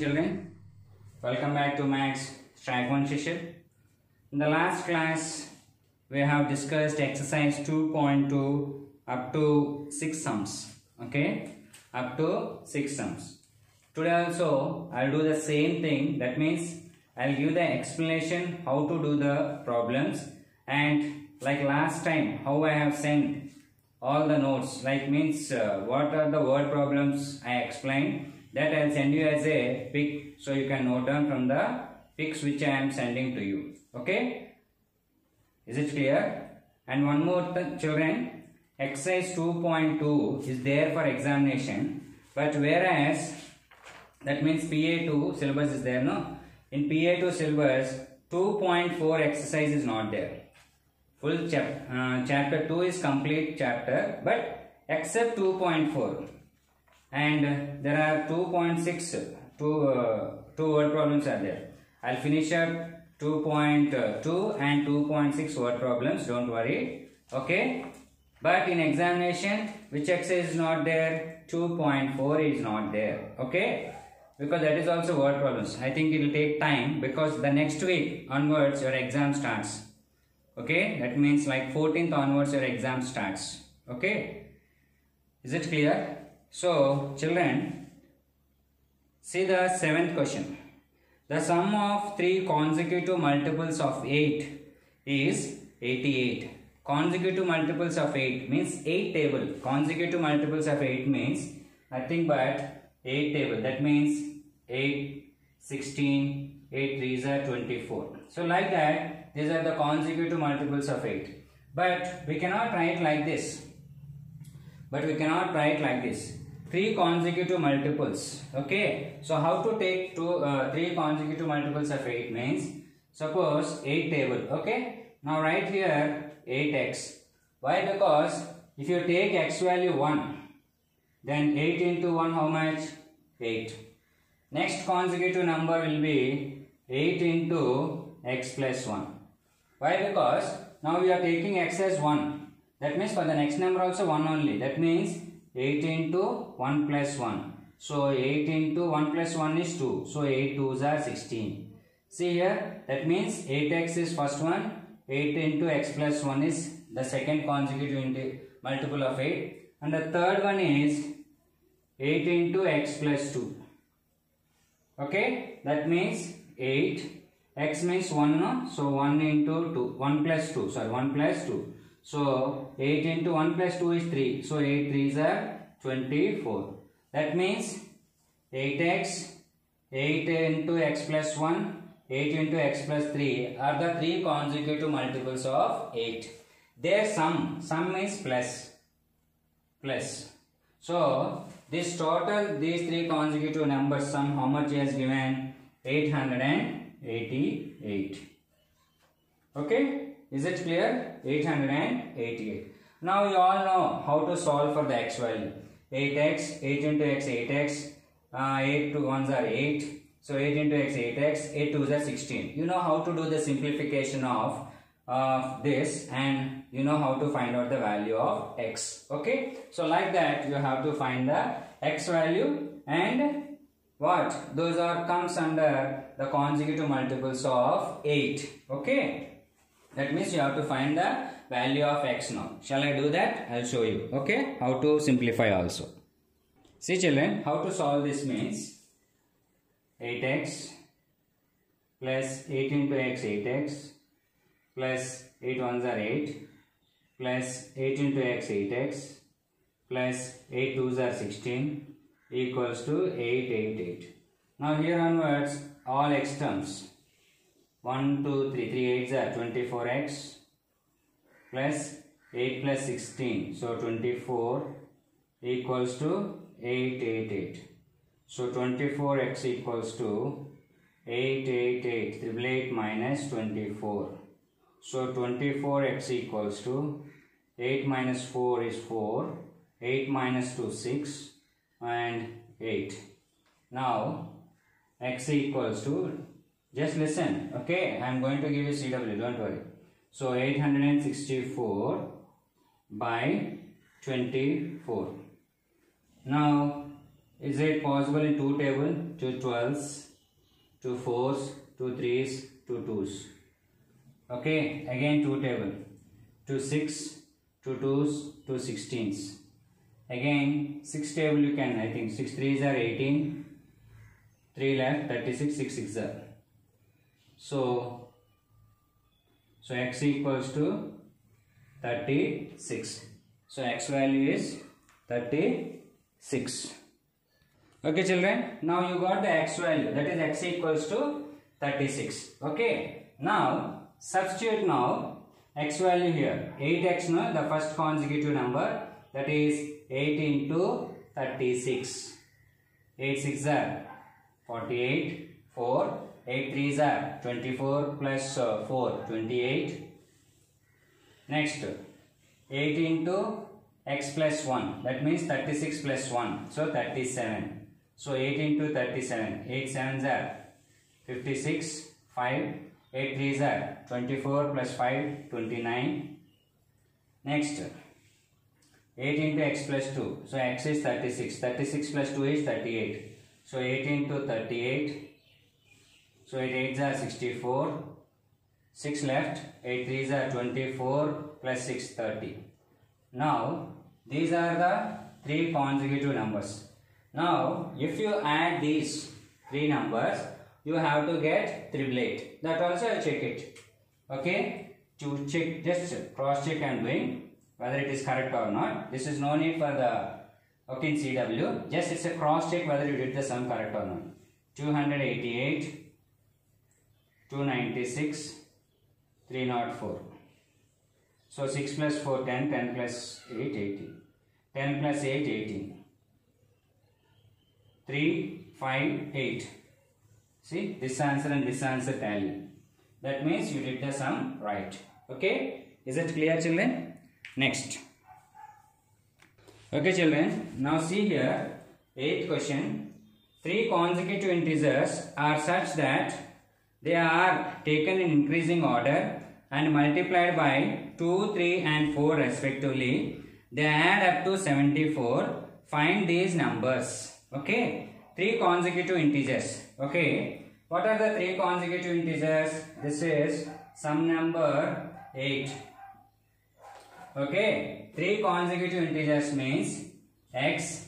children. Welcome back to Max Strike 1 session. In the last class, we have discussed exercise 2.2 up to 6 sums. Okay, up to 6 sums. Today also, I'll do the same thing. That means I'll give the explanation how to do the problems, and like last time, how I have sent all the notes, like means what are the word problems I explained, that I'll send you as a pic, so you can note down from the pics which I am sending to you. Okay, is it clear? And one more thing, children, exercise 2.2 is there for examination, but whereas that means PA2 syllabus is there, no? In PA2 syllabus 2.4 exercise is not there. Full chapter 2 is complete chapter, but except 2.4, and there are 2.6 two word problems are there. I'll finish up 2.2 and 2.6 word problems, don't worry. Okay, but in examination which exercise is not there? 2.4 is not there. Okay, because that is also word problems. I think it will take time, because the next week onwards your exam starts. Okay, that means like 14th onwards your exam starts. Okay, is it clear? So children, see the 7th question. The sum of 3 consecutive multiples of 8 is 88. Consecutive multiples of 8 means 8 table. Consecutive multiples of 8 means nothing but 8 table. That means 8, 16, 8 3s are 24. So like that, these are the consecutive multiples of 8. But we cannot write like this. 3 consecutive multiples. Okay. So how to take 3 consecutive multiples of 8 means, suppose 8 table. Okay. Now write here 8x. Why? Because if you take x value 1, then 8 into 1 how much? 8. Next consecutive number will be 8 into x plus 1. Why? Because now we are taking x as 1. That means for the next number also 1 only. That means 8 into 1 plus 1. So 8 into 1 plus 1 is 2. So 8 2s are 16. See here, that means 8x is first one. 8 into x plus 1 is the second consecutive multiple of 8. And the third one is 8 into x plus 2. Okay, that means 8. X means 1, no? So 1 into 2. 1 plus 2. Sorry, 1 plus 2. So 8 into 1 plus 2 is 3. So 8 3s are 24. That means 8x, 8 into x plus 1, 8 into x plus 3 are the 3 consecutive multiples of 8. Their sum is plus. So this total, these 3 consecutive numbers sum, how much he has given? 888. Okay. Is it clear? 888. Now you all know how to solve for the x value. 8x, 8 into x, 8x, 8 to 1s are 8. So 8 into x, 8x, 8 2s are 16. You know how to do the simplification of this, and you know how to find out the value of x. Okay. So like that you have to find the x value, and what? Those are comes under the consecutive multiples of 8. Okay. That means you have to find the value of x now. Shall I do that? I'll show you. Okay, how to simplify also. See children, how to solve this means 8x plus 8 into x, 8x plus 8 1s are 8 plus 8 into x, 8x plus 8 2s are 16 equals to 888. Now here onwards all x terms. 1, 2, 3, 3 8s are 24x plus 8 plus 16. So 24 equals to 888. So 24x equals to 888. 888 minus 24. So 24x equals to 8 minus 4 is 4. 8 minus 2 6 and 8. Now x equals to, just listen, okay, I am going to give you CW, don't worry. So 864 by 24. Now Is it possible in 2 table? 2 12s, 2 4s, 2 3s, 2 2s. Okay, again 2 table. 2 6, 2 2s, 2 16s. Again 6 table you can, I think 6 3s are 18, 3 left, 36, 6 6 are. So x equals to 36. So x value is 36. Okay children, now you got the x value, that is x equals to 36. Okay, now substitute now x value here. 8x no, the first consecutive number, that is 8 into 36. 8 6 are 48, 4, 8 3s are 24 plus 4, 28. Next, 8 into x plus 1, that means 36 plus 1, so 37. So 8 into 37, 8 7s are 56, 5, 8 3s are 24 plus 5, 29. Next, 8 into x plus 2, so x is 36, 36 plus 2 is 38. So 8 into 38, so 8 8s are 64, 6 left, 8 3s are 24 plus 6 30. Now these are the 3 consecutive numbers. Now if you add these 3 numbers, you have to get triplet. That also I'll check it. Okay, to check, just cross check and doing whether it is correct or not. This is no need for the in CW. Just it's a cross check whether you did the sum correct or not. 288, 296, 304. So 6 plus 4 10, 10 plus 8 18. 10 plus 8 18. 3 5 8. See, this answer and this answer tally. That means you did the sum right. Okay, is it clear children? Next. Okay children, now see here, 8th question. 3 consecutive integers are such that they are taken in increasing order and multiplied by 2, 3 and 4 respectively. They add up to 74. Find these numbers. Okay, 3 consecutive integers. Okay, what are the 3 consecutive integers? This is sum number 8. Okay, 3 consecutive integers means x,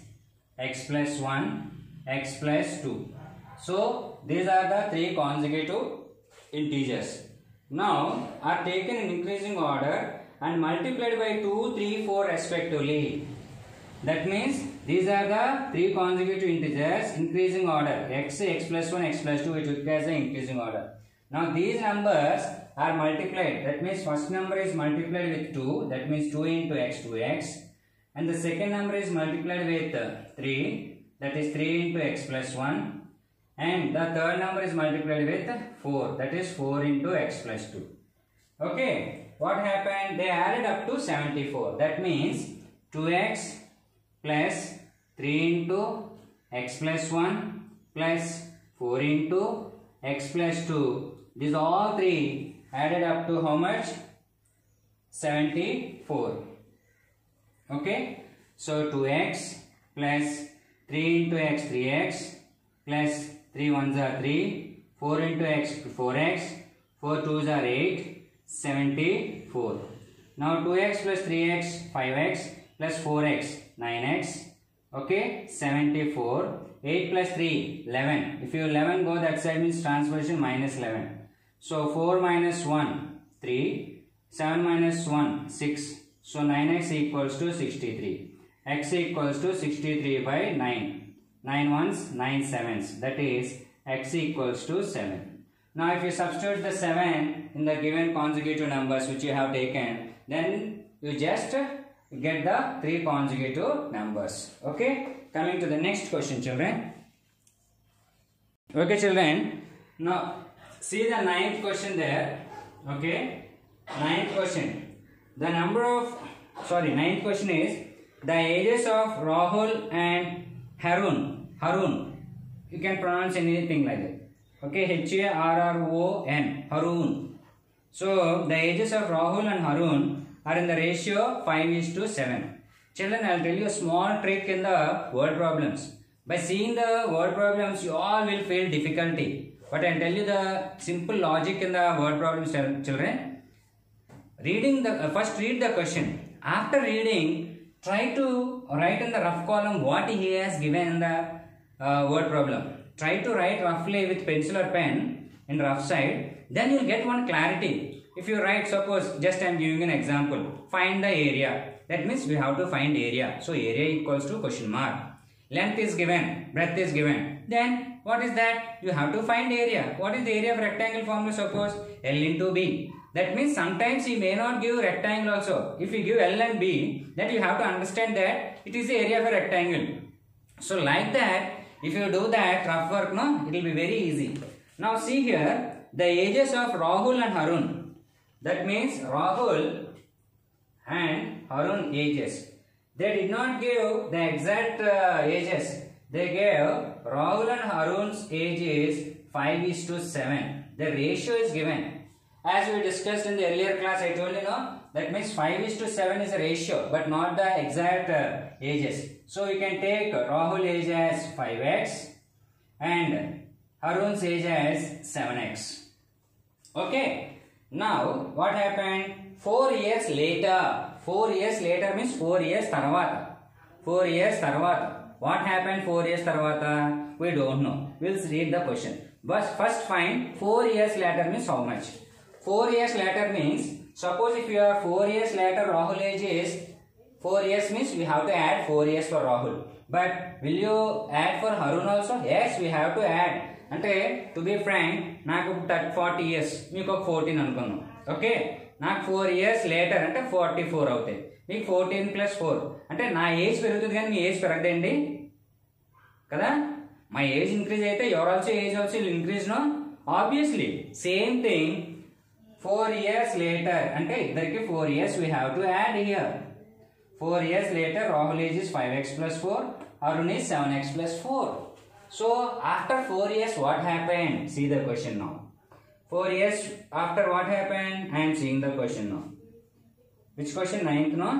x plus 1, x plus 2. So these are the 3 consecutive integers. Now are taken in increasing order and multiplied by 2, 3, 4 respectively. That means these are the 3 consecutive integers increasing order. X, x plus 1, x plus 2, it requires the increasing order. Now these numbers are multiplied. That means first number is multiplied with 2. That means 2 into x, 2x. And the second number is multiplied with 3. That is 3 into x plus 1. And the third number is multiplied with 4. That is 4 into x plus 2. Okay. What happened? They added up to 74. That means 2x plus 3 into x plus 1 plus 4 into x plus 2. These all 3 added up to how much? 74. Okay. So 2x plus 3 into x 3x plus 3 1s are 3, 4 into x 4x, 4 2s are 8, 74. Now 2x plus 3x 5x plus 4x 9x. Okay, 74. 8 plus 3 11. If you 11 go that side means transposition minus 11. So 4 minus 1 3, 7 minus 1 6. So 9x equals to 63. X equals to 63 by 9. 9 ones, 9 sevens. That is x equals to 7. Now if you substitute the 7 in the given consecutive numbers which you have taken, then you just get the 3 consecutive numbers. Okay. Coming to the next question children. Okay children. Now see the 9th question there. Okay. 9th question. The number of, 9th question is the ages of Rahul and Harun, you can pronounce anything like that. Okay, Harron, Harun. So the ages of Rahul and Harun are in the ratio 5:7. Children, I will tell you a small trick in the word problems. By seeing the word problems, you all will feel difficulty. But I'll tell you the simple logic in the word problems, children. Reading the first read the question. After reading, try to write in the rough column what he has given in the word problem. Try to write roughly with pencil or pen in rough side. Then you will get one clarity. If you write, suppose, just I am giving an example. Find the area. That means we have to find area. So area equals to question mark. Length is given, breadth is given. Then what is that? You have to find area. What is the area of rectangle formula? Suppose L into B. That means sometimes he may not give rectangle also. If you give L and B, then you have to understand that it is the area of a rectangle. So like that, if you do that rough work, no, it will be very easy. Now see here, the ages of Rahul and Harun. That means Rahul and Harun ages. They did not give the exact ages. They gave Rahul and Harun's age is 5:7. The ratio is given. As we discussed in the earlier class, I told you, no, that means 5:7 is a ratio, but not the exact ages. So you can take Rahul age as 5x and Harun's age as 7x. Okay. Now what happened? 4 years later. 4 years later means 4 years tarvata. 4 years tarvata. What happened 4 years tarvata? We don't know. We'll read the question. But first find 4 years later means how much? 4 years later means, suppose if you are 4 years later, Rahul age is 4 years means we have to add 4 years for Rahul. But will you add for Harun also? Yes, we have to add. Ante, to be frank, naku 40 years, meeku 14 anukunnam. Okay? నాకు 4 years later అంటే 44 అవుతాయి. మీకు 14 + 4 అంటే నా age పెరుగుతుంది కానీ మీ age పెరగదండి కదా. మై ఏజ్ ఇంక్రీజ్ అయితే your also age also will increase, no? Obviously same thing 4 years later అంటే ఇద్దరికి 4 years we have to add here. 4 years later Rahul age is 5x + 4, Arun is 7x + 4. So after 4 years what happened? See the question now. 4 years after what happened? I am seeing the question now. Which question? 9th, no?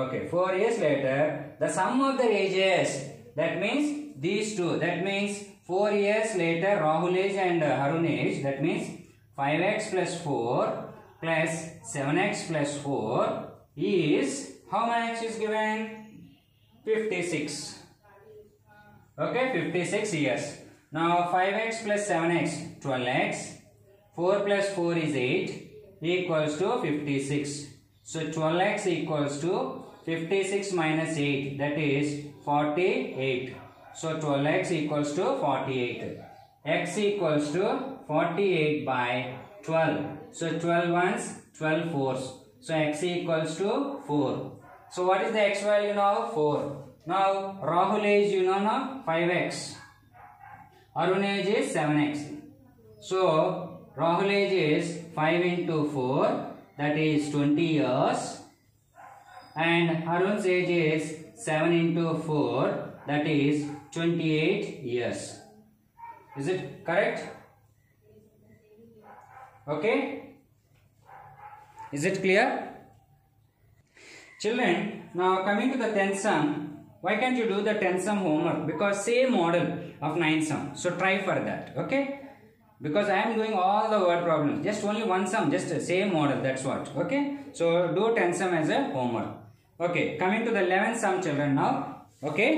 Okay. 4 years later, the sum of the ages, that means these two. That means 4 years later, Rahul age and Harun age. That means 5x + 4 plus 7x + 4 is, how much is given? 56. Okay, 56 years. Now 5x + 7x, 12x. 4 + 4 is 8 equals to 56. So 12x equals to 56 minus 8, that is 48. So 12x equals to 48. X equals to 48 by 12. So 12 ones, 12 fours. So x equals to 4. So what is the x value now? 4. Now Rahul age you know now 5x. Arun age is 7x. So Rahul age is 5 into 4, that is 20 years, and Harun's age is 7 into 4, that is 28 years. Is it correct? Okay? Is it clear? Children, now coming to the 10th sum, why can't you do the 10th sum homework? Because same model of 9th sum. So try for that. Okay? Because I am doing all the word problems, just only one sum, just the same model, that's what. Okay, so do 10th sum as a homework. Okay, coming to the 11th sum, children, now. Okay,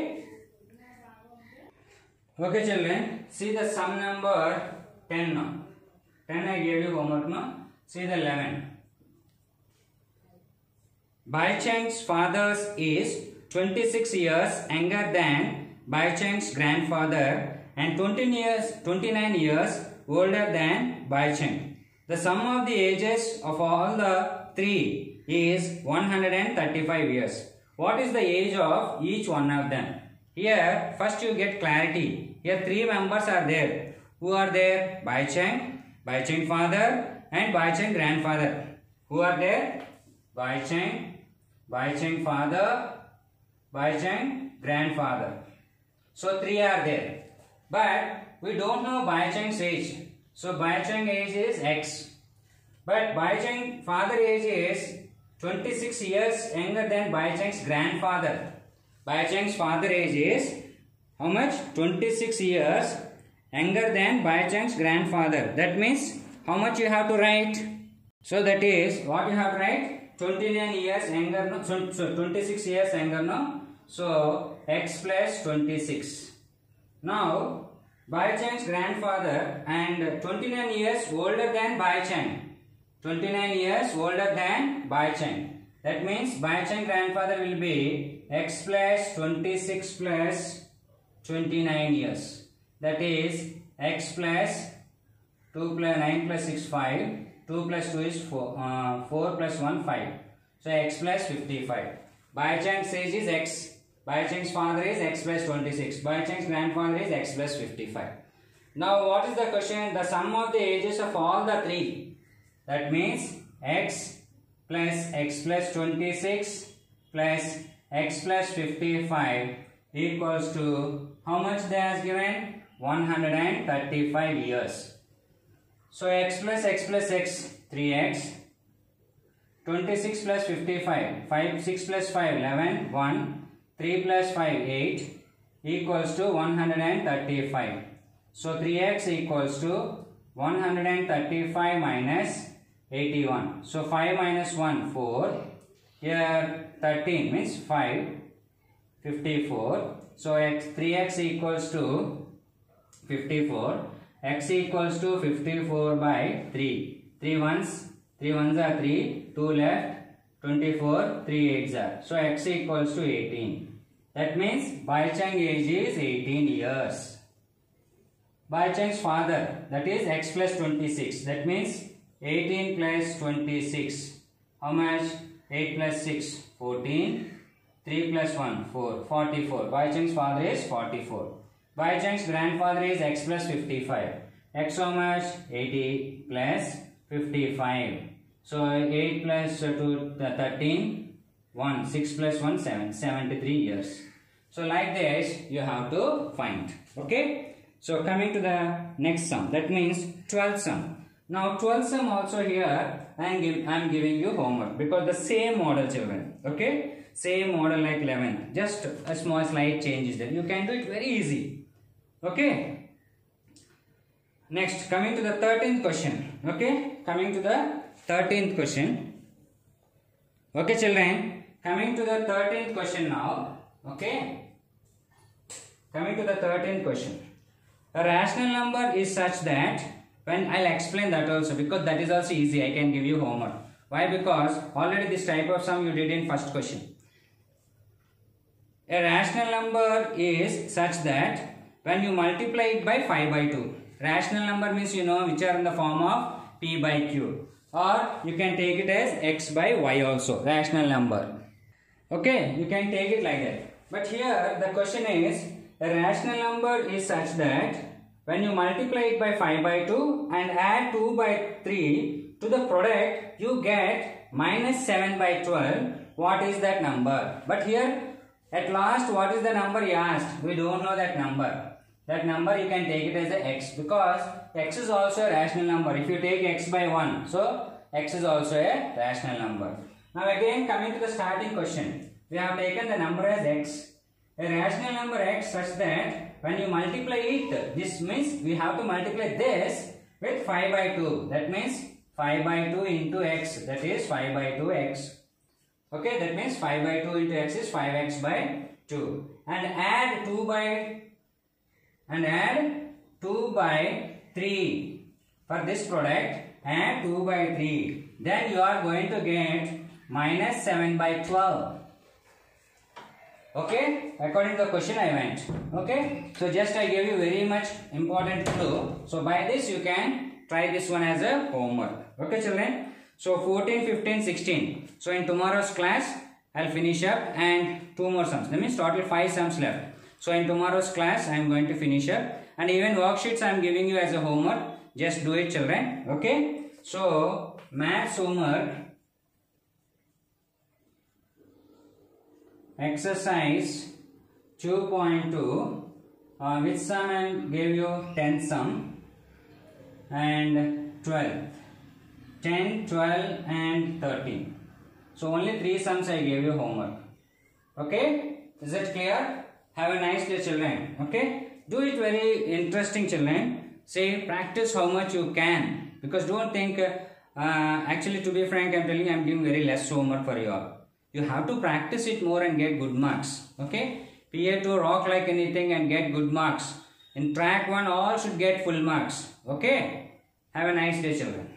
children, see the sum number 10 now. 10 I gave you homework now. See the 11. Baicheng's father is 26 years younger than Baicheng's grandfather and 29 years older than Baicheng. The sum of the ages of all the three is 135 years. What is the age of each one of them? Here, first you get clarity. Here 3 members are there. Who are there? Baicheng, Baicheng father and Baicheng grandfather. Who are there? Baicheng, Baicheng father, Baicheng grandfather. So 3 are there. But we don't know Baicheng's age. So Baicheng age is x. But Baicheng father age is 26 years younger than Baicheng's grandfather. Baicheng's father age is how much? 26 years younger than Bai Cheng's grandfather. That means how much you have to write? So that is what you have to write? 29 years younger, no? So 26 years younger, no? So x plus 26. Now Bai Cheng's grandfather and 29 years older than Bai Cheng. 29 years older than Bai Cheng. That means Bai Cheng grandfather will be x plus 26 plus 29 years. That is x plus 2 plus 9 plus 6 5. 2 plus 2 is 4. 4 plus 1 5. So x plus 55. Bai Cheng's age is x. Bai Cheng's father is x plus 26. Bai Cheng's grandfather is x plus 55. Now what is the question? The sum of the ages of all the three. That means x plus 26 plus x plus 55 equals to how much they has given? 135 years. So x plus x 3x, 26 plus 55, 6 plus 5 11, 1, 3 plus 5 8 equals to 135. So 3x equals to 135 minus 81. So 5 minus 1 4. Here 13 means 5, 54. So 3x equals to 54. X equals to 54 by 3. 3 ones are 3. 2 left. 24. 3 8s are. So x equals to 18. That means Bai Cheng age is 18 years. Bai Cheng's father, that is x plus 26. That means 18 plus 26. How much? 8 plus 6, 14. 3 plus 1, 4. 44. Bai Cheng's father is 44. Bai Cheng's grandfather is x plus 55. X how much? 80 plus 55. So 8 plus 2, 13. 1. 6 plus 1, 7. 73 years. So like this you have to find. Okay. So coming to the next sum. That means 12th sum. Now 12th sum also here I am giving you homework because the same model, children. Okay. Same model like 11th. Just a small slight change is there. You can do it very easy. Okay. Next, coming to the 13th question. Okay. Coming to the 13th question. Okay, children. Coming to the 13th question now. Okay. Coming to the 13th question. A rational number is such that, when I'll explain that also, because that is also easy. I can give you homework. Why? Because already this type of sum you did in first question. A rational number is such that when you multiply it by 5 by 2. Rational number means you know which are in the form of p by q. Or you can take it as x by y also. Rational number. Okay, you can take it like that. But here the question is, a rational number is such that when you multiply it by 5 by 2 and add 2 by 3 to the product, you get minus 7 by 12. What is that number? But here at last what is the number he asked? We don't know that number. That number you can take it as a x, because x is also a rational number. If you take x by 1, so x is also a rational number. Now again coming to the starting question. We have taken the number as x. A rational number x such that when you multiply it, this means we have to multiply this with 5 by 2. That means 5 by 2 into x. That is 5 by 2x. Okay, that means 5 by 2 into x is 5x by 2. And add 2 by 3 for this product. Add 2 by 3. Then you are going to get minus 7 by 12. Okay, according to the question I went. Okay, so just I gave you very much important clue. So by this you can try this one as a homework. Okay, children. So 14, 15, 16. So in tomorrow's class I'll finish up and 2 more sums. That means total 5 sums left. So in tomorrow's class I am going to finish up, and even worksheets I am giving you as a homework. Just do it, children. Okay. So maths homework. Exercise 2.2, which sum I gave you 10th sum and 12. 10, 12 and 13. So only 3 sums I gave you homework. Okay, is it clear? Have a nice day, children. Okay? Do it very interesting, children. Say, practice how much you can. Because don't think, actually to be frank, I'm telling you, I'm giving very less homework for you all. You have to practice it more and get good marks. Okay? PA2 rock like anything and get good marks. In track 1, all should get full marks. Okay? Have a nice day, children.